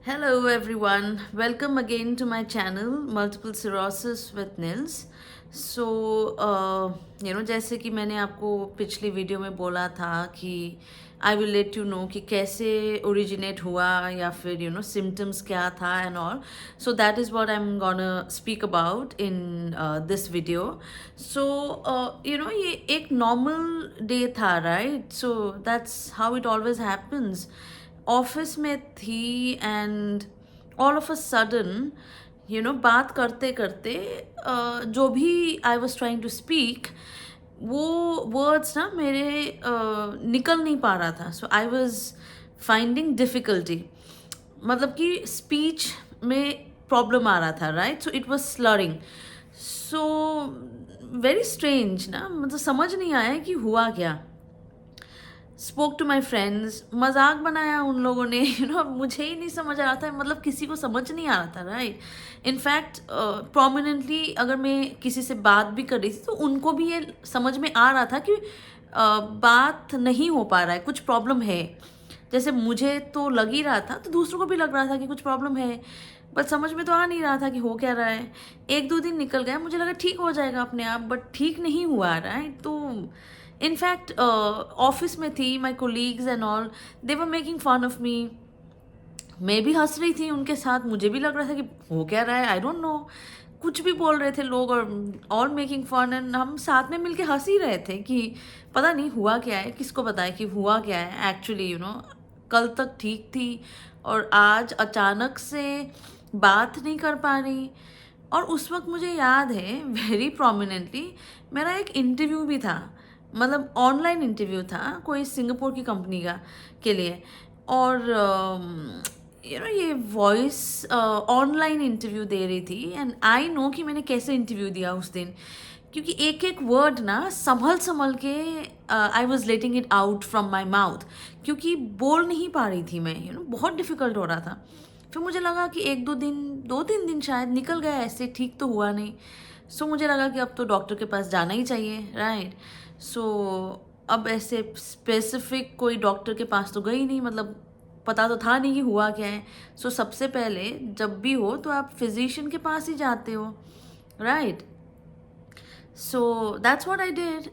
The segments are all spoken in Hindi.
Hello everyone, welcome again to my channel Multiple Sclerosis with Nils. जैसे कि मैंने आपको पिछली वीडियो में बोला था कि I will let you know कि कैसे ओरिजिनेट हुआ या फिर सिम्टम्स क्या था and all. So that is what I am gonna speak about in this video. ये एक नॉर्मल डे था, right? So that's how it always happens. Office में थी and all of a sudden बात करते करते जो भी I was trying to speak वो वर्ड्स ना मेरे निकल नहीं पा रहा था. सो आई वॉज फाइंडिंग डिफ़िकल्टी, मतलब कि स्पीच में प्रॉब्लम आ रहा था, right? So it was slurring. So very strange ना, मतलब समझ नहीं आया कि हुआ क्या. स्पोक टू माई फ्रेंड्स, मजाक बनाया उन लोगों ने. मुझे ही नहीं समझ आ रहा था, मतलब किसी को समझ नहीं आ रहा था, राइट? इनफैक्ट प्रोमिनेंटली अगर मैं किसी से बात भी कर रही थी तो उनको भी ये समझ में आ रहा था कि बात नहीं हो पा रहा है, कुछ प्रॉब्लम है. जैसे मुझे तो लग ही रहा था तो दूसरों को भी लग रहा था कि कुछ प्रॉब्लम है, बट समझ में तो आ नहीं रहा था कि हो क्या रहा है. एक दो दिन निकल गया, मुझे लगा ठीक हो जाएगा अपने आप, बट ठीक नहीं हुआ, राइट? तो इनफैक्ट ऑफिस में थी, my colleagues and all, they were making fun of me. मैं भी हंस रही थी उनके साथ, मुझे भी लग रहा था कि हो क्या रहा है, आई डोंट नो. कुछ भी बोल रहे थे लोग और ऑल मेकिंग फन, एंड हम साथ में मिलके हंस ही रहे थे कि पता नहीं हुआ क्या है, किसको पता है कि हुआ क्या है एक्चुअली. कल तक ठीक थी और आज अचानक से बात नहीं कर पा रही. और उस वक्त मुझे याद है वेरी प्रोमिनेंटली, मेरा एक इंटरव्यू भी था, मतलब ऑनलाइन इंटरव्यू था कोई सिंगापुर की कंपनी का के लिए. और ये वॉइस ऑनलाइन इंटरव्यू दे रही थी एंड आई नो कि मैंने कैसे इंटरव्यू दिया उस दिन, क्योंकि एक एक वर्ड ना संभल संभल के I was letting it out from my mouth, क्योंकि बोल नहीं पा रही थी मैं. बहुत डिफ़िकल्ट हो रहा था. फिर मुझे लगा कि एक दो तीन दिन शायद निकल गया ऐसे, ठीक तो हुआ नहीं. सो मुझे लगा कि अब तो डॉक्टर के पास जाना ही चाहिए, राइट? सो अब ऐसे स्पेसिफिक कोई डॉक्टर के पास तो गई नहीं, मतलब पता तो था नहीं कि हुआ क्या है. सो सबसे पहले जब भी हो तो आप फिजिशियन के पास ही जाते हो, right? So that's what I did.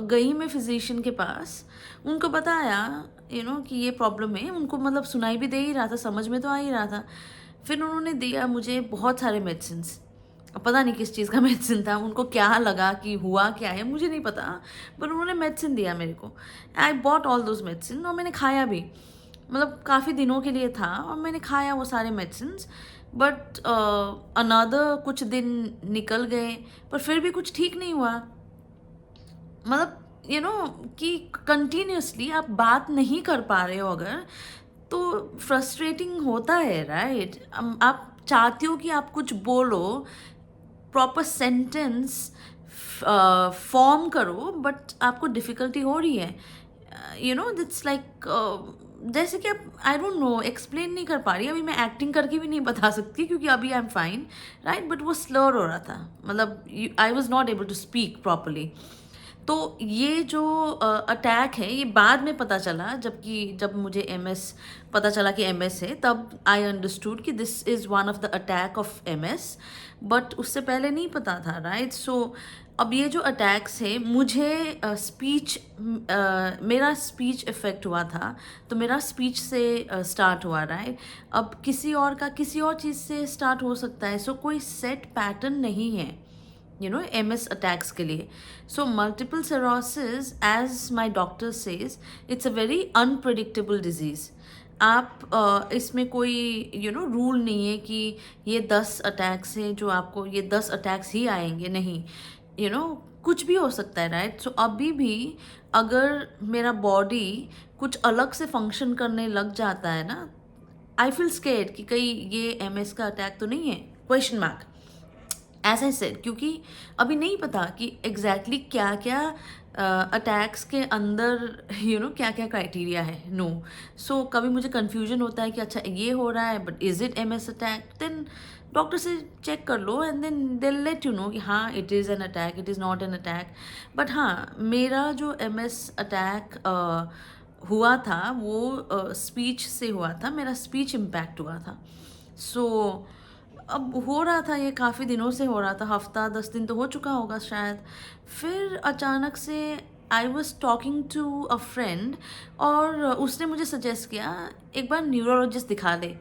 गई मैं फिजिशियन के पास, उनको बताया कि ये प्रॉब्लम है. उनको मतलब सुनाई भी दे ही रहा था, समझ में तो आ ही रहा था. फिर उन्होंने दिया मुझे बहुत सारे मेडिसिन्स. पता नहीं किस चीज़ का मेडिसिन था, उनको क्या लगा कि हुआ क्या है मुझे नहीं पता, पर उन्होंने मेडिसिन दिया मेरे को. I bought all those medicine और मैंने खाया भी, मतलब काफ़ी दिनों के लिए था और मैंने खाया वो सारे मेडिसिन्स. बट अनदर कुछ दिन निकल गए पर फिर भी कुछ ठीक नहीं हुआ. मतलब कि कंटिन्यूसली आप बात नहीं कर पा रहे हो अगर, तो फ्रस्ट्रेटिंग होता है, राइट? आप चाहते हो कि आप कुछ बोलो, प्रॉपर सेंटेंस फॉर्म करो, बट आपको डिफ़िकल्टी हो रही है. दिट्स लाइक जैसे कि आप आई डोंट नो एक्सप्लेन नहीं कर पा रही. अभी मैं एक्टिंग करके भी नहीं बता सकती क्योंकि अभी I am fine, right? But वो स्लर हो रहा था, मतलब I was not able to speak properly. तो ये जो अटैक है ये बाद में पता चला, जब मुझे एमएस पता चला कि एमएस है, तब आई अंडरस्टूड कि this is one of the attack of MS. But उससे पहले नहीं पता था, राइट? सो अब ये जो अटैक्स है, मुझे मेरा स्पीच इफ़ेक्ट हुआ था, तो मेरा स्पीच से स्टार्ट हुआ, राइट? अब किसी और का किसी और चीज़ से स्टार्ट हो सकता है. सो कोई सेट पैटर्न नहीं है MS attacks के लिए. So multiple sclerosis, as my doctor says, it's a very unpredictable disease. आप इसमें कोई रूल नहीं है कि ये 10 अटैक्स हैं जो आपको ये 10 अटैक्स ही आएंगे, नहीं. कुछ भी हो सकता है, राइट? सो अभी भी अगर मेरा बॉडी कुछ अलग से फंक्शन करने लग जाता है ना, आई फील स्केर्ड कि कहीं ये MS का अटैक तो नहीं है, question mark. As I said, क्योंकि अभी नहीं पता कि एग्जैक्टली क्या क्या अटैक्स के अंदर क्या क्या क्राइटेरिया है. नो. सो कभी मुझे कन्फ्यूजन होता है कि अच्छा ये हो रहा है, but is it MS attack? Then doctor से चेक कर लो and then they let you know कि हाँ it is an attack, it is not an attack. But हाँ, मेरा जो MS अटैक हुआ था वो स्पीच से हुआ था, मेरा स्पीच इम्पैक्ट हुआ था। सो अब हो रहा था, ये काफ़ी दिनों से हो रहा था, हफ्ता 10 दिन तो हो चुका होगा शायद। फिर अचानक से I was talking to a friend, और उसने मुझे सजेस्ट किया एक बार न्यूरोलॉजिस्ट दिखा ले।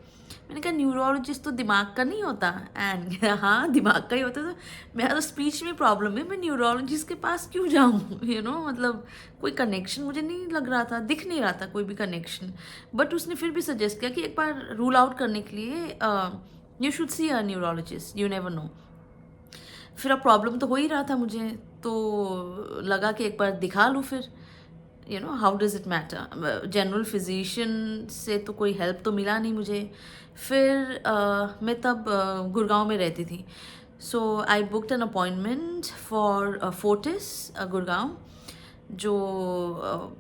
मैंने कहा न्यूरोलॉजिस्ट तो दिमाग का नहीं होता, एंड हाँ दिमाग का ही होता। तो मेरा तो स्पीच में प्रॉब्लम है, मैं न्यूरोलॉजिस्ट के पास क्यों जाऊँ मतलब कोई कनेक्शन मुझे नहीं लग रहा था, दिख नहीं रहा था कोई भी कनेक्शन। बट उसने फिर भी सजेस्ट किया कि एक बार रूल आउट करने के लिए you should see a neurologist, you never know. फिर अब प्रॉब्लम तो हो ही रहा था मुझे, तो लगा कि एक बार दिखा लूँ फिर, how does it matter. General physician से तो कोई हेल्प तो मिला नहीं मुझे। फिर मैं तब गुड़गांव में रहती थी, so I booked an appointment for Fortis Gurgaon, जो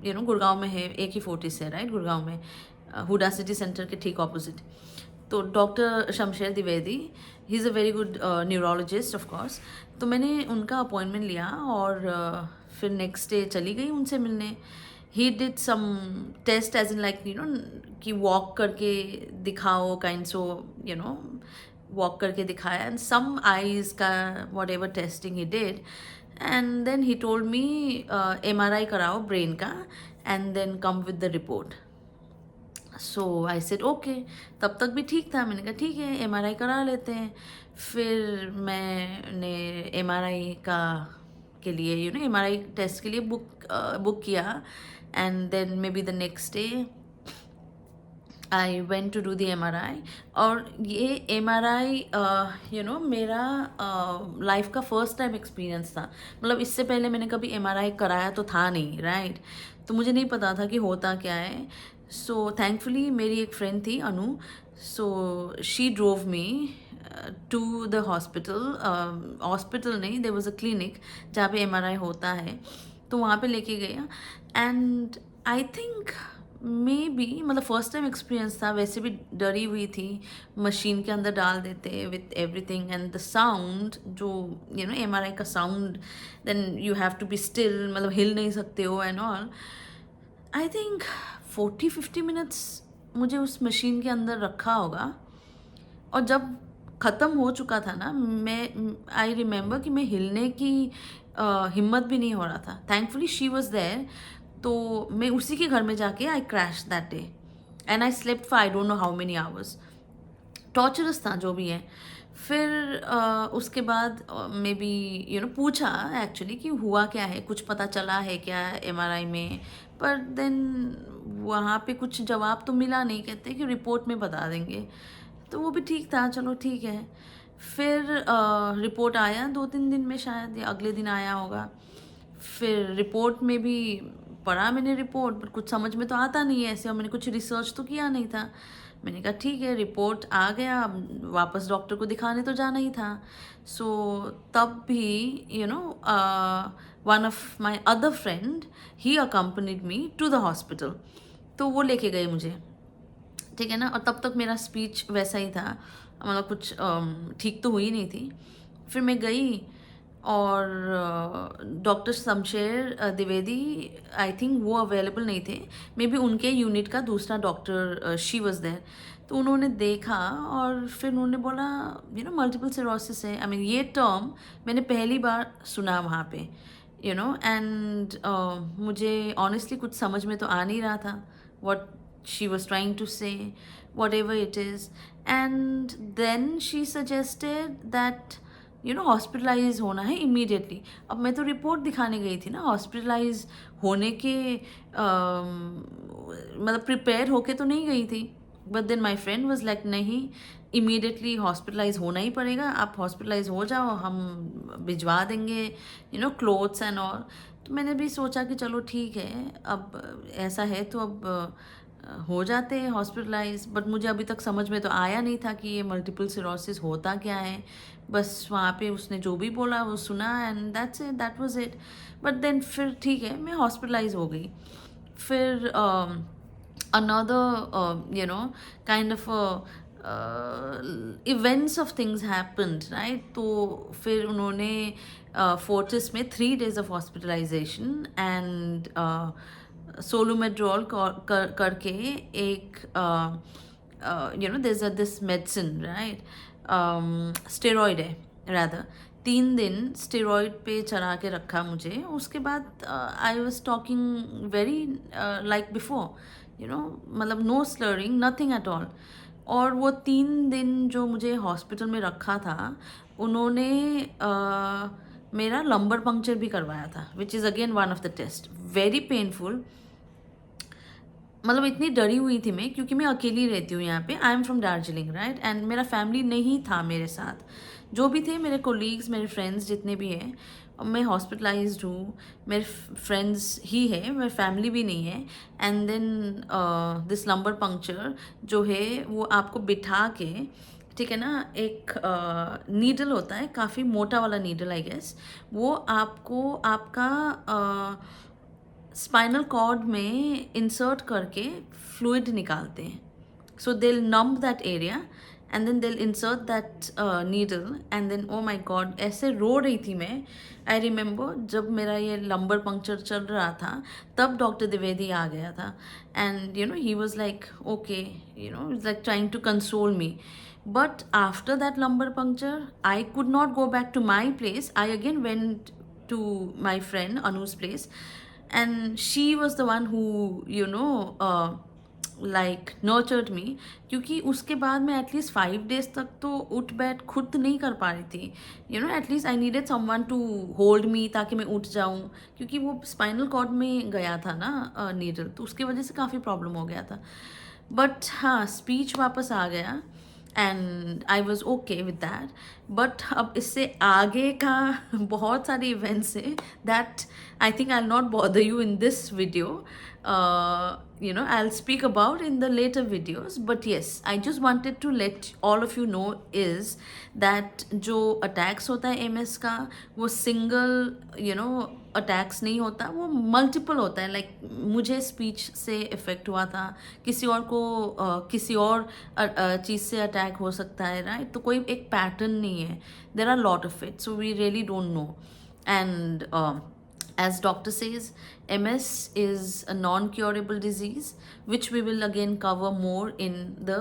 गुड़गांव में है, एक ही फोर्टिस है राइट गुड़गांव में, हुडा सिटी सेंटर के ठीक ऑपोजिट। तो doctor Shamsher Dwivedi, he is a very good neurologist of course. तो मैंने उनका अपॉइंटमेंट लिया, और फिर नेक्स्ट डे चली गई उनसे मिलने। He did some test as in like कि वॉक करके दिखाओ काइंड, सो वॉक करके दिखाया, एंड सम आईज का whatever testing he did, and then he told me MRI कराओ ब्रेन का, and then come with the report. So I said okay. तब तक भी ठीक था, मैंने कहा ठीक है MRI करा लेते हैं। फिर मैंने MRI का के लिए MRI टेस्ट के लिए बुक किया, and then maybe the next day I went to do the MRI। और ये MRI मेरा लाइफ का फर्स्ट टाइम एक्सपीरियंस था। मतलब इससे पहले मैंने कभी MRI कराया तो था नहीं राइट, तो मुझे नहीं पता था कि होता क्या है। सो थैंकफुली मेरी एक फ्रेंड थी Anu, so she drove me to the hospital. Hospital नहीं, देयर वाज अ क्लिनिक जहाँ पे MRI होता है, तो वहाँ पे लेके गया। And I think may be मतलब फर्स्ट टाइम एक्सपीरियंस था, वैसे भी डरी हुई थी, मशीन के अंदर डाल देते with everything, and the sound जो MRI का sound, then you have to be still, मतलब हिल नहीं सकते हो and all. I think 40-50 minutes मुझे उस मशीन के अंदर रखा होगा, और जब ख़त्म हो चुका था ना, मैं आई रिमेंबर कि मैं हिलने की हिम्मत भी नहीं हो रहा था। थैंकफुली शी वॉज देयर, तो मैं उसी के घर में जाके I crash that day, and I slept for I don't know how many hours. Torturous था जो भी है। फिर उसके बाद मे बी पूछा एक्चुअली कि हुआ क्या है, कुछ पता चला है क्या MRI में, पर देन वहाँ पे कुछ जवाब तो मिला नहीं, कहते कि रिपोर्ट में बता देंगे। तो वो भी ठीक था, चलो ठीक है। फिर रिपोर्ट आया 2-3 दिन में शायद, या अगले दिन आया होगा। फिर रिपोर्ट में भी पढ़ा मैंने रिपोर्ट, पर कुछ समझ में तो आता नहीं है ऐसे, और मैंने कुछ रिसर्च तो किया नहीं था। मैंने कहा ठीक है रिपोर्ट आ गया, अब वापस डॉक्टर को दिखाने तो जाना ही था। सो तब भी one of my other friend, he accompanied me to the hospital, तो वो लेके गए मुझे, ठीक है ना। और तब तक मेरा स्पीच वैसा ही था, मतलब कुछ ठीक तो हुई नहीं थी। फिर मैं गई, और doctor Shamsher Dwivedi, I think वो अवेलेबल नहीं थे, मे बी उनके यूनिट का दूसरा डॉक्टर शी वॉज देयर। तो उन्होंने देखा, और फिर उन्होंने बोला मल्टीपल सिरोसिस है। आई मीन ये टर्म मैंने पहली बार सुना वहाँ पे, एंड मुझे ऑनेस्टली कुछ समझ में तो आ नहीं रहा था what she was trying to say, whatever it is. And then she suggested that hospitalize होना है इमीडिएटली। अब मैं तो रिपोर्ट दिखाने गई थी ना, हॉस्पिटलाइज होने के मतलब प्रिपेयर होके तो नहीं गई थी। But then my friend was like नहीं, इमीडिएटली हॉस्पिटलाइज होना ही पड़ेगा, आप हॉस्पिटलाइज हो जाओ, हम भिजवा देंगे क्लोथ्स एंड ऑल। तो मैंने भी सोचा कि चलो ठीक है, अब ऐसा है तो अब हो जाते हैं हॉस्पिटलाइज। बट मुझे अभी तक समझ में तो आया नहीं था कि ये मल्टीपल सिरोसिस होता क्या है। बस वहाँ पे उसने जो भी बोला वो सुना, and that's it, that was it. But then फिर ठीक है, मैं हॉस्पिटलाइज हो गई। फिर another kind of events of things happened, right? तो फिर उन्होंने फोर्टिस में 3 days of hospitalization, and सोलोमेड्रोल करके एक there's this medicine, right? Steroid है rather. 3 दिन स्टेरॉइड पे चढ़ा के रखा मुझे. उसके बाद I was talking very like before, मतलब no slurring, nothing at all. और वो 3 दिन जो मुझे हॉस्पिटल में रखा था, उन्होंने मेरा लंबर पंक्चर भी करवाया था, which is again one of the test. Very painful. मतलब इतनी डरी हुई थी मैं, क्योंकि मैं अकेली रहती हूँ यहाँ पे. I am from Darjeeling, right? And मेरा फैमिली नहीं था मेरे साथ. जो भी थे मेरे कोलीग्स, मेरे फ्रेंड्स जितने भी हैं, मैं हॉस्पिटलाइज्ड हूँ. मेरे फ्रेंड्स ही है, मेरी फैमिली भी नहीं है. And then this lumbar puncture जो है वो आपको बिठा के, ठीक है ना, एक नीडल होता है, काफ़ी मोटा वाला नीडल आई गेस, वो आपको आपका स्पाइनल कॉर्ड में इंसर्ट करके फ्लूइड निकालते हैं. So they numb that area and then they insert that needle and then oh my god, ऐसे रो रही थी मैं. आई रिमेंबर जब मेरा ये लंबर पंक्चर चल रहा था, तब डॉक्टर द्विवेदी आ गया था. And he was like okay, like trying to console me. But after that lumbar puncture, I could not go back to my place. I again went to my friend Anu's place, and she was the one who like nurtured me. क्योंकि उसके बाद मैं एटलीस्ट 5 days तक तो उठ बैठ खुद नहीं कर पा रही थी. At least I needed someone to hold me, ताकि मैं उठ जाऊँ, क्योंकि वो स्पाइनल कॉर्ड में गया था ना नीडल, तो उसकी वजह से काफ़ी प्रॉब्लम हो गया था. बट हाँ, स्पीच वापस आ गया and I was okay with that. But अब इससे आगे का बहुत सारे इवेंट्स है that I think I will not bother you in this video. I'll speak about in the later videos. But yes, I just wanted to let all of you know is that जो attacks होता है MS का, वो single अटैक्स नहीं होता, वो मल्टीपल होता है. लाइक मुझे स्पीच से इफ़ेक्ट हुआ था, किसी और को किसी और चीज़ से अटैक हो सकता है, राइट? तो कोई एक पैटर्न नहीं है. There are lot of it, so we really don't know. And as doctor says, MS is a non-curable disease, which we will again cover more in the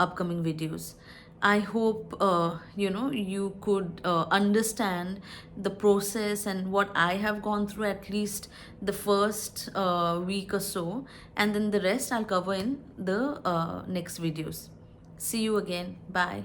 upcoming videos. I hope you could understand the process and what I have gone through, at least the first week or so, and then the rest I'll cover in the next videos. See you again. Bye.